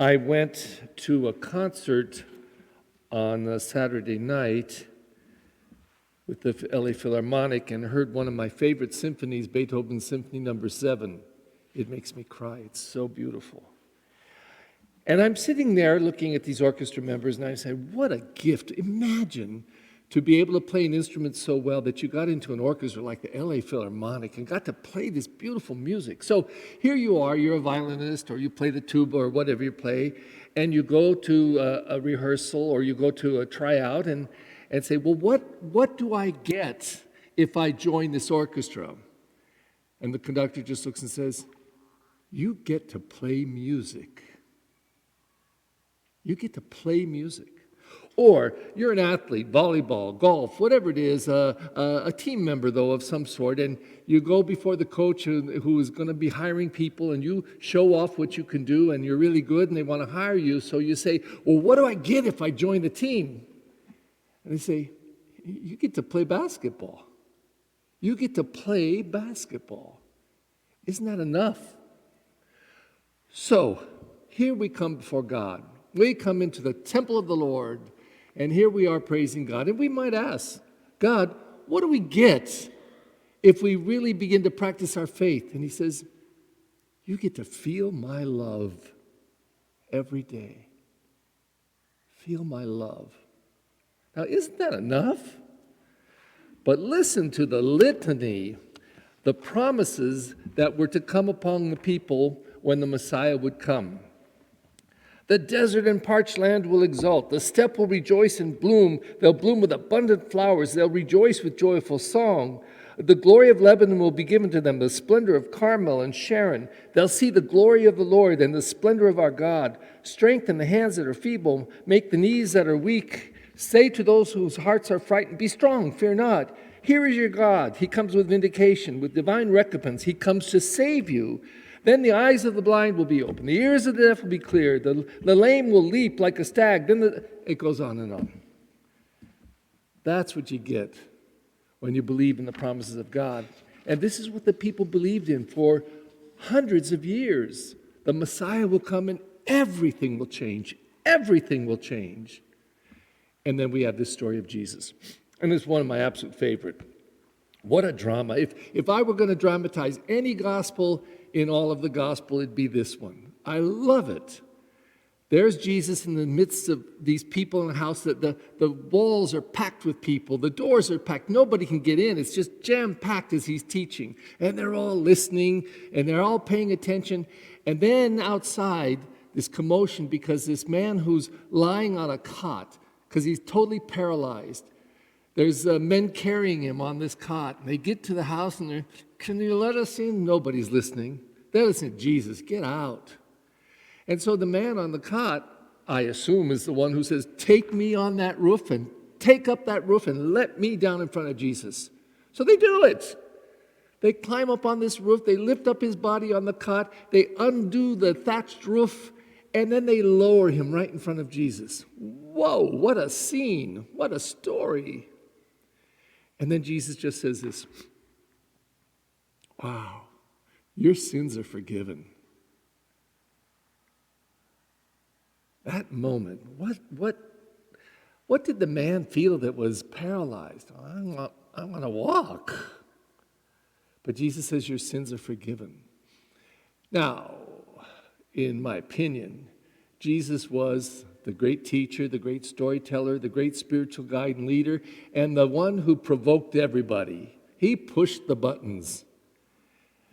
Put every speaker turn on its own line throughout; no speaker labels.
I went to a concert on a Saturday night with the LA Philharmonic and heard one of my favorite symphonies, Beethoven's Symphony No. 7. It makes me cry. It's so beautiful. And I'm sitting there looking at these orchestra members, and I say, what a gift. Imagine to be able to play an instrument so well that you got into an orchestra like the LA Philharmonic and got to play this beautiful music. So here you are, you're a violinist, or you play the tuba or whatever you play, and you go to a rehearsal or you go to a tryout and say, well, what do I get if I join this orchestra? And the conductor just looks and says, you get to play music. You get to play music. Or you're an athlete, volleyball, golf, whatever it is, a team member, though, of some sort, and you go before the coach who is going to be hiring people, and you show off what you can do, and you're really good, and they want to hire you, so you say, well, what do I get if I join the team? And they say, you get to play basketball. You get to play basketball. Isn't that enough? So, here we come before God. We come into the temple of the Lord, and here we are praising God. And we might ask, God, what do we get if we really begin to practice our faith? And he says, you get to feel my love every day. Feel my love. Now, isn't that enough? But listen to the litany, the promises that were to come upon the people when the Messiah would come. The desert and parched land will exult. The steppe will rejoice and bloom. They'll bloom with abundant flowers. They'll rejoice with joyful song. The glory of Lebanon will be given to them, the splendor of Carmel and Sharon. They'll see the glory of the Lord and the splendor of our God. Strengthen the hands that are feeble. Make the knees that are weak. Say to those whose hearts are frightened, be strong, fear not. Here is your God. He comes with vindication, with divine recompense. He comes to save you. Then the eyes of the blind will be opened. The ears of the deaf will be cleared. The lame will leap like a stag. Then it goes on and on. That's what you get when you believe in the promises of God. And this is what the people believed in for hundreds of years. The Messiah will come and everything will change. Everything will change. And then we have this story of Jesus. And it's one of my absolute favorite. What a drama. If I were going to dramatize any gospel in all of the gospel, it'd be this one. I love it. There's Jesus in the midst of these people in the house. The walls are packed with people. The doors are packed. Nobody can get in. It's just jam-packed as he's teaching. And they're all listening, and they're all paying attention. And then outside, this commotion because this man who's lying on a cot, because he's totally paralyzed, there's men carrying him on this cot. And they get to the house and they're, can you let us in? Nobody's listening. They're listening, Jesus, get out. And so the man on the cot, I assume, is the one who says, take me on that roof and take up that roof and let me down in front of Jesus. So they do it. They climb up on this roof. They lift up his body on the cot. They undo the thatched roof. And then they lower him right in front of Jesus. Whoa, what a scene. What a story. And then Jesus just says this, wow, your sins are forgiven. That moment, what did the man feel that was paralyzed? I want to walk. But Jesus says your sins are forgiven. Now, in my opinion, Jesus was the great teacher, the great storyteller, the great spiritual guide and leader, and the one who provoked everybody. He pushed the buttons.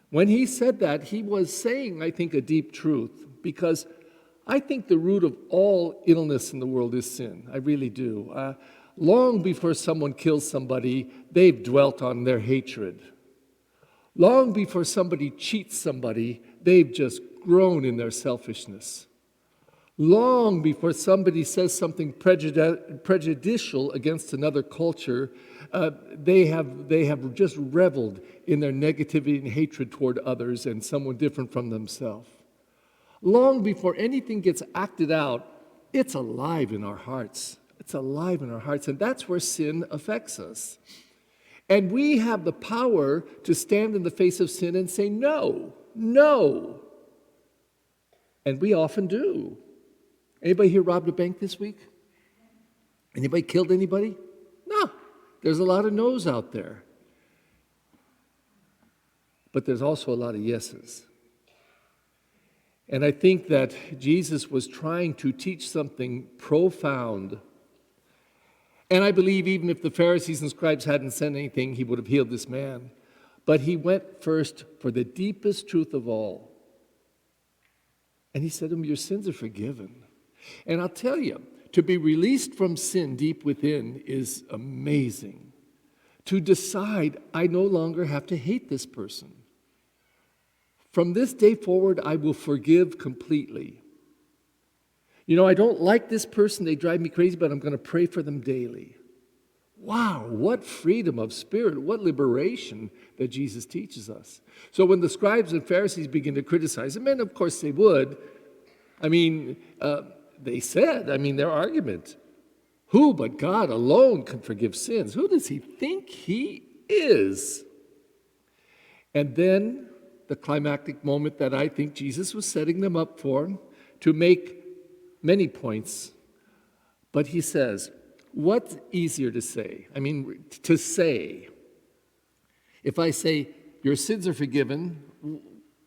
When he said that, he was saying, I think, a deep truth, because I think the root of all illness in the world is sin. I really do. Long before someone kills somebody, they've dwelt on their hatred. Long before somebody cheats somebody, they've just grown in their selfishness. Long before somebody says something prejudicial against another culture, they have just reveled in their negativity and hatred toward others and someone different from themselves. Long before anything gets acted out, it's alive in our hearts. It's alive in our hearts, and that's where sin affects us. And we have the power to stand in the face of sin and say, no, no. And we often do. Anybody here robbed a bank this week? Anybody killed anybody? No. There's a lot of no's out there. But there's also a lot of yeses. And I think that Jesus was trying to teach something profound. And I believe even if the Pharisees and scribes hadn't said anything, he would have healed this man. But he went first for the deepest truth of all. And he said to him, your sins are forgiven. And I'll tell you, to be released from sin deep within is amazing. To decide, I no longer have to hate this person. From this day forward, I will forgive completely. You know, I don't like this person, they drive me crazy, but I'm going to pray for them daily. Wow, what freedom of spirit, what liberation that Jesus teaches us. So when the scribes and Pharisees begin to criticize him, and of course they would, they said, their argument, who but God alone can forgive sins? Who does he think he is? And then the climactic moment that I think Jesus was setting them up for, to make many points. But he says, what's easier to say? To say, if I say, your sins are forgiven,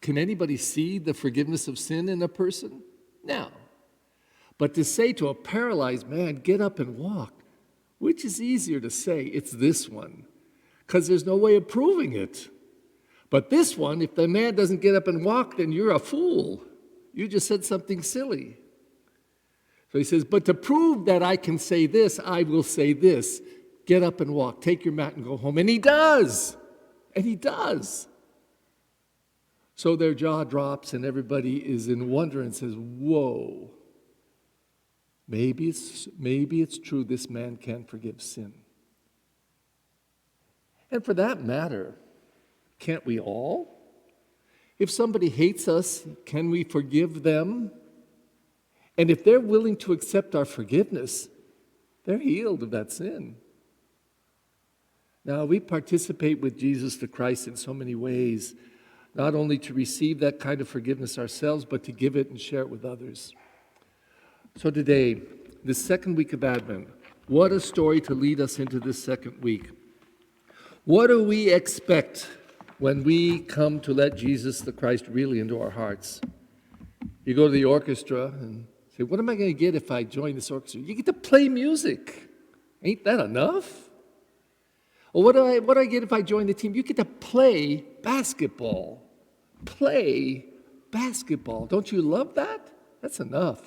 can anybody see the forgiveness of sin in a person? No. But to say to a paralyzed man, get up and walk, which is easier to say? It's this one, because there's no way of proving it. But this one, if the man doesn't get up and walk, then you're a fool. You just said something silly. So he says, but to prove that I can say this, I will say this. Get up and walk. Take your mat and go home. And he does. And he does. So their jaw drops and everybody is in wonder and says, whoa. Maybe it's true this man can forgive sin. And for that matter, can't we all? If somebody hates us, can we forgive them? And if they're willing to accept our forgiveness, they're healed of that sin. Now, we participate with Jesus the Christ in so many ways, not only to receive that kind of forgiveness ourselves, but to give it and share it with others. So today, the second week of Advent, what a story to lead us into this second week. What do we expect when we come to let Jesus the Christ really into our hearts? You go to the orchestra and say, what am I going to get if I join this orchestra? You get to play music. Ain't that enough? Or what do I get if I join the team? You get to play basketball. Play basketball. Don't you love that? That's enough.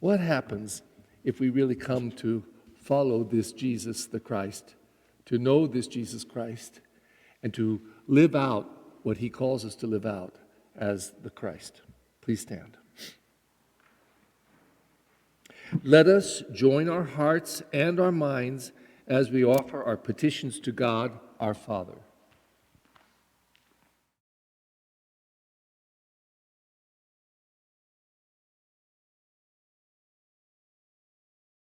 What happens if we really come to follow this Jesus the Christ, to know this Jesus Christ, and to live out what he calls us to live out as the Christ? Please stand. Let us join our hearts and our minds as we offer our petitions to God, our Father.